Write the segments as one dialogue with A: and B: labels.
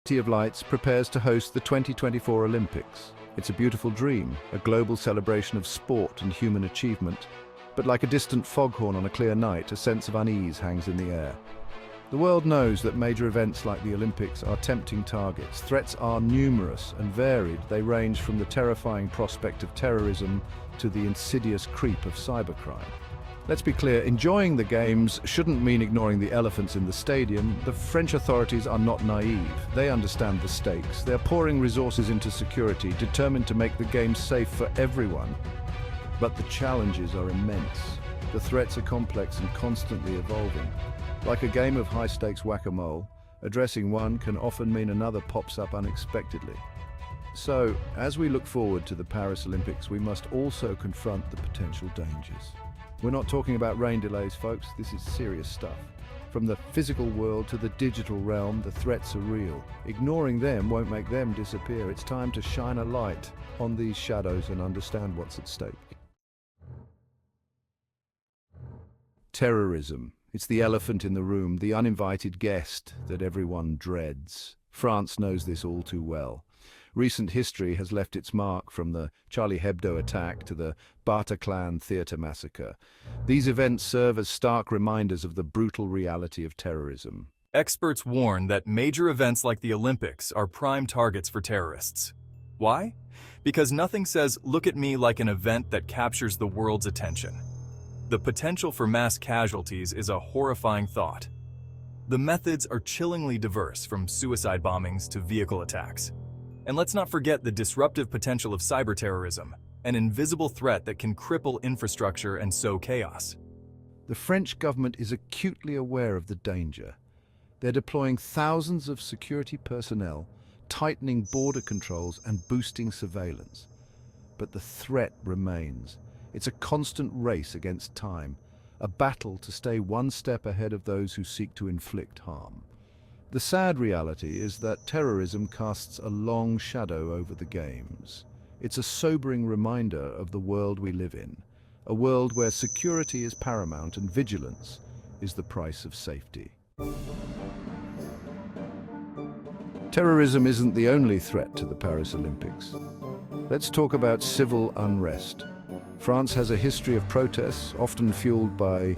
A: City of Lights prepares to host the 2024 Olympics. It's a beautiful dream, a global celebration of sport and human achievement. But like a distant foghorn on a clear night, a sense of unease hangs in the air. The world knows that major events like the Olympics are tempting targets. Threats are numerous and varied. They range from the terrifying prospect of terrorism to the insidious creep of cybercrime. Let's be clear, enjoying the Games shouldn't mean ignoring the elephants in the stadium. The French authorities are not naive. They understand the stakes. They're pouring resources into security, determined to make the Games safe for everyone. But the challenges are immense. The threats are complex and constantly evolving. Like a game of high-stakes whack-a-mole, addressing one can often mean another pops up unexpectedly. So, as we look forward to the Paris Olympics, we must also confront the potential dangers. We're not talking about rain delays, folks. This is serious stuff. From the physical world to the digital realm, the threats are real. Ignoring them won't make them disappear. It's time to shine a light on these shadows and understand what's at stake. Terrorism. It's the elephant in the room, the uninvited guest that everyone dreads. France knows this all too well. Recent history has left its mark, from the Charlie Hebdo attack to the Bataclan theatre massacre. These events serve as stark reminders of the brutal reality of terrorism.
B: Experts warn that major events like the Olympics are prime targets for terrorists. Why? Because nothing says, "Look at me," like an event that captures the world's attention. The potential for mass casualties is a horrifying thought. The methods are chillingly diverse, from suicide bombings to vehicle attacks. And let's not forget the disruptive potential of cyberterrorism, an invisible threat that can cripple infrastructure and sow chaos.
A: The French government is acutely aware of the danger. They're deploying thousands of security personnel, tightening border controls and boosting surveillance. But the threat remains. It's a constant race against time, a battle to stay one step ahead of those who seek to inflict harm. The sad reality is that terrorism casts a long shadow over the Games. It's a sobering reminder of the world we live in, a world where security is paramount and vigilance is the price of safety. Terrorism isn't the only threat to the Paris Olympics. Let's talk about civil unrest. France has a history of protests, often fueled by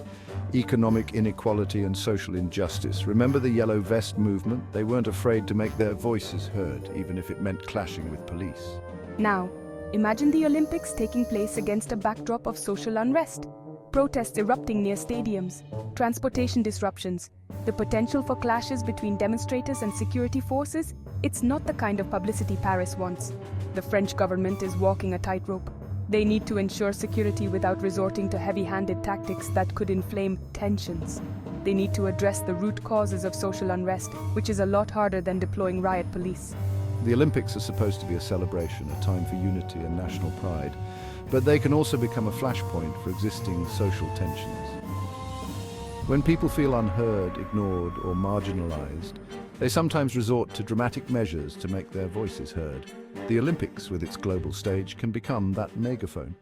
A: economic inequality and social injustice. Remember the Yellow Vest movement? They weren't afraid to make their voices heard, even if it meant clashing with police.
C: Now, imagine the Olympics taking place against a backdrop of social unrest. Protests erupting near stadiums, transportation disruptions, the potential for clashes between demonstrators and security forces. It's not the kind of publicity Paris wants. The French government is walking a tightrope. They need to ensure security without resorting to heavy-handed tactics that could inflame tensions. They need to address the root causes of social unrest, which is a lot harder than deploying riot police.
A: The Olympics are supposed to be a celebration, a time for unity and national pride, but they can also become a flashpoint for existing social tensions. When people feel unheard, ignored, or marginalized, they sometimes resort to dramatic measures to make their voices heard. The Olympics, with its global stage, can become that megaphone.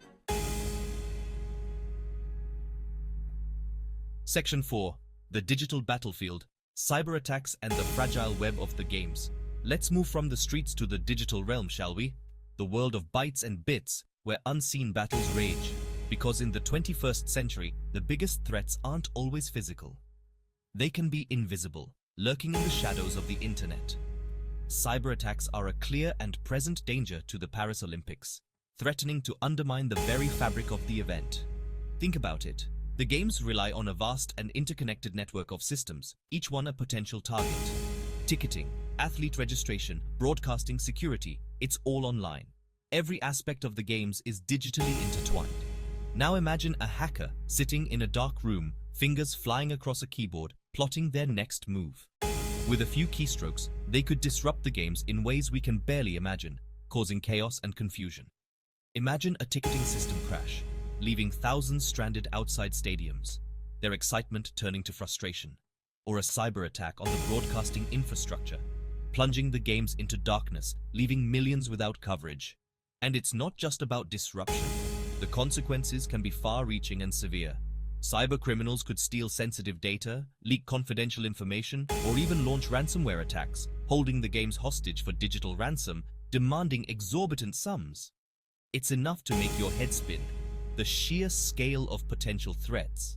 D: Section 4. The Digital Battlefield, Cyber Attacks and the Fragile Web of the Games. Let's move from the streets to the digital realm, shall we? The world of bytes and bits, where unseen battles rage. Because in the 21st century, the biggest threats aren't always physical. They can be invisible, lurking in the shadows of the internet. Cyber attacks are a clear and present danger to the Paris Olympics, threatening to undermine the very fabric of the event. Think about it. The Games rely on a vast and interconnected network of systems, each one a potential target. Ticketing, athlete registration, broadcasting, security, it's all online. Every aspect of the Games is digitally intertwined. Now imagine a hacker sitting in a dark room, fingers flying across a keyboard, plotting their next move. With a few keystrokes, they could disrupt the Games in ways we can barely imagine, causing chaos and confusion. Imagine a ticketing system crash, leaving thousands stranded outside stadiums, their excitement turning to frustration. Or a cyber attack on the broadcasting infrastructure, plunging the Games into darkness, leaving millions without coverage. And it's not just about disruption. The consequences can be far-reaching and severe. Cyber criminals could steal sensitive data, leak confidential information, or even launch ransomware attacks, holding the games hostage for digital ransom, demanding exorbitant sums. It's enough to make your head spin, the sheer scale of potential threats.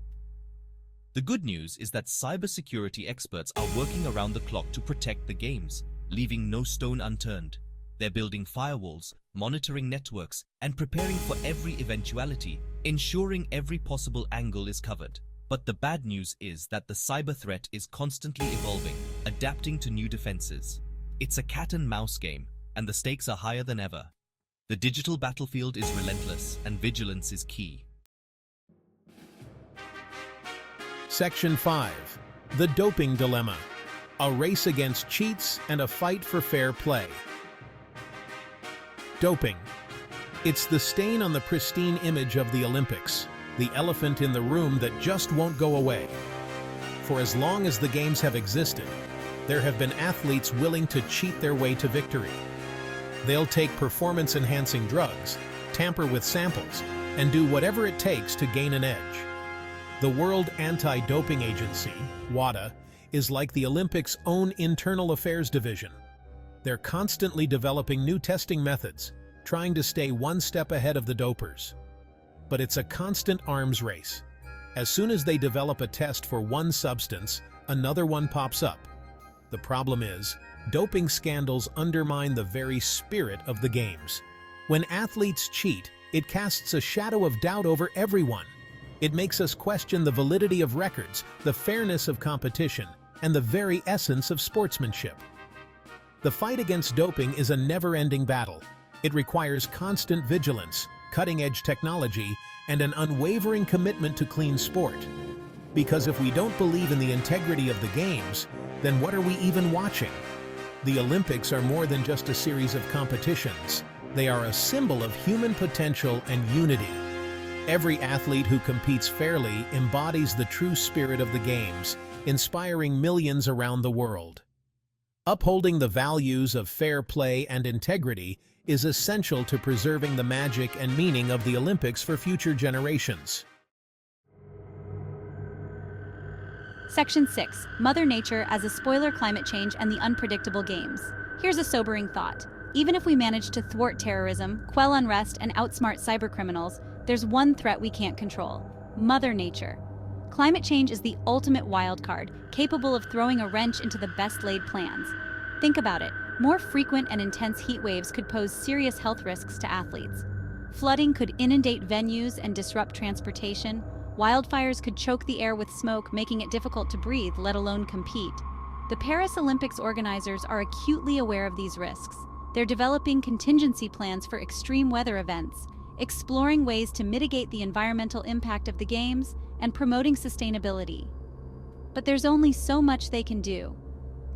D: The good news is that cybersecurity experts are working around the clock to protect the games, leaving no stone unturned. They're building firewalls, monitoring networks, and preparing for every eventuality, ensuring every possible angle is covered. But the bad news is that the cyber threat is constantly evolving, adapting to new defenses. It's a cat and mouse game, and the stakes are higher than ever. The digital battlefield is relentless, and vigilance is key.
E: Section 5. The Doping Dilemma. A race against cheats and a fight for fair play. Doping. It's the stain on the pristine image of the Olympics, the elephant in the room that just won't go away. For as long as the Games have existed, there have been athletes willing to cheat their way to victory. They'll take performance-enhancing drugs, tamper with samples, and do whatever it takes to gain an edge. The World Anti-Doping Agency, WADA, is like the Olympics' own internal affairs division. They're constantly developing new testing methods, trying to stay one step ahead of the dopers. But it's a constant arms race. As soon as they develop a test for one substance, another one pops up. The problem is, doping scandals undermine the very spirit of the games. When athletes cheat, it casts a shadow of doubt over everyone. It makes us question the validity of records, the fairness of competition, and the very essence of sportsmanship. The fight against doping is a never-ending battle. It requires constant vigilance, cutting-edge technology, and an unwavering commitment to clean sport. Because if we don't believe in the integrity of the games, then what are we even watching? The Olympics are more than just a series of competitions. They are a symbol of human potential and unity. Every athlete who competes fairly embodies the true spirit of the games, inspiring millions around the world. Upholding the values of fair play and integrity is essential to preserving the magic and meaning of the Olympics for future generations.
F: Section 6. Mother Nature as a spoiler climate change and the unpredictable games. Here's a sobering thought. Even if we manage to thwart terrorism, quell unrest, and outsmart cybercriminals, there's one threat we can't control: Mother Nature. Climate change is the ultimate wild card, capable of throwing a wrench into the best-laid plans. Think about it. More frequent and intense heat waves could pose serious health risks to athletes. Flooding could inundate venues and disrupt transportation. Wildfires could choke the air with smoke, making it difficult to breathe, let alone compete. The Paris Olympics organizers are acutely aware of these risks. They're developing contingency plans for extreme weather events, exploring ways to mitigate the environmental impact of the Games, and promoting sustainability. But there's only so much they can do.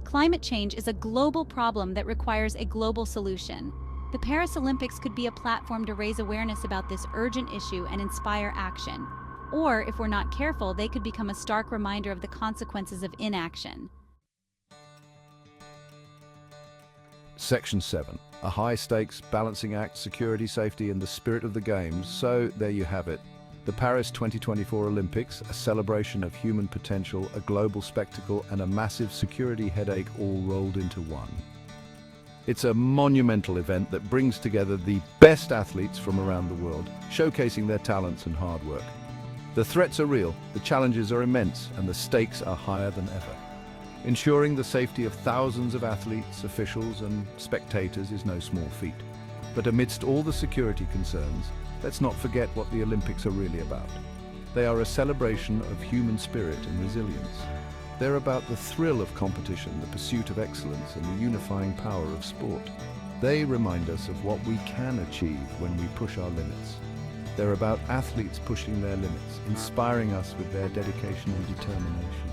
F: Climate change is a global problem that requires a global solution. The Paris Olympics could be a platform to raise awareness about this urgent issue and inspire action. Or, if we're not careful, they could become a stark reminder of the consequences of inaction.
A: Section 7. A high-stakes balancing act, security, safety, and the spirit of the Games. So, there you have it. The Paris 2024 Olympics, a celebration of human potential, a global spectacle, and a massive security headache all rolled into one. It's a monumental event that brings together the best athletes from around the world, showcasing their talents and hard work. The threats are real, the challenges are immense, and the stakes are higher than ever. Ensuring the safety of thousands of athletes, officials, and spectators is no small feat. But amidst all the security concerns, let's not forget what the Olympics are really about. They are a celebration of human spirit and resilience. They're about the thrill of competition, the pursuit of excellence, and the unifying power of sport. They remind us of what we can achieve when we push our limits. They're about athletes pushing their limits, inspiring us with their dedication and determination.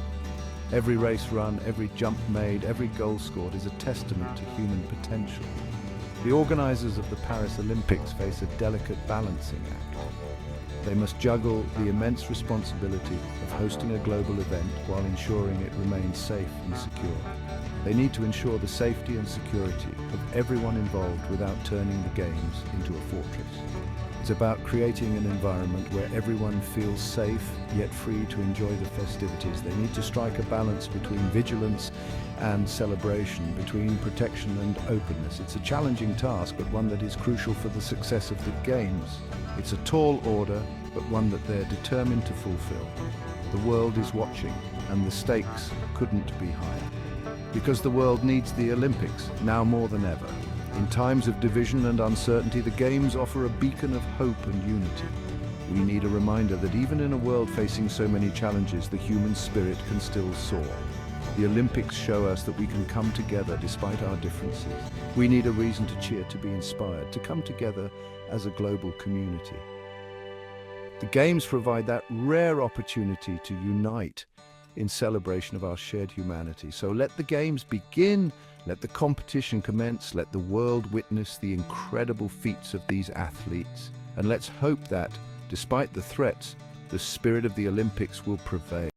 A: Every race run, every jump made, every goal scored is a testament to human potential. The organizers of the Paris Olympics face a delicate balancing act. They must juggle the immense responsibility of hosting a global event while ensuring it remains safe and secure. They need to ensure the safety and security of everyone involved without turning the Games into a fortress. It's about creating an environment where everyone feels safe, yet free to enjoy the festivities. They need to strike a balance between vigilance and celebration, between protection and openness. It's a challenging task, but one that is crucial for the success of the Games. It's a tall order, but one that they're determined to fulfill. The world is watching, and the stakes couldn't be higher. Because the world needs the Olympics, now more than ever. In times of division and uncertainty, the Games offer a beacon of hope and unity. We need a reminder that even in a world facing so many challenges, the human spirit can still soar. The Olympics show us that we can come together despite our differences. We need a reason to cheer, to be inspired, to come together as a global community. The Games provide that rare opportunity to unite in celebration of our shared humanity. So let the Games begin, let the competition commence, let the world witness the incredible feats of these athletes. And let's hope that, despite the threats, the spirit of the Olympics will prevail.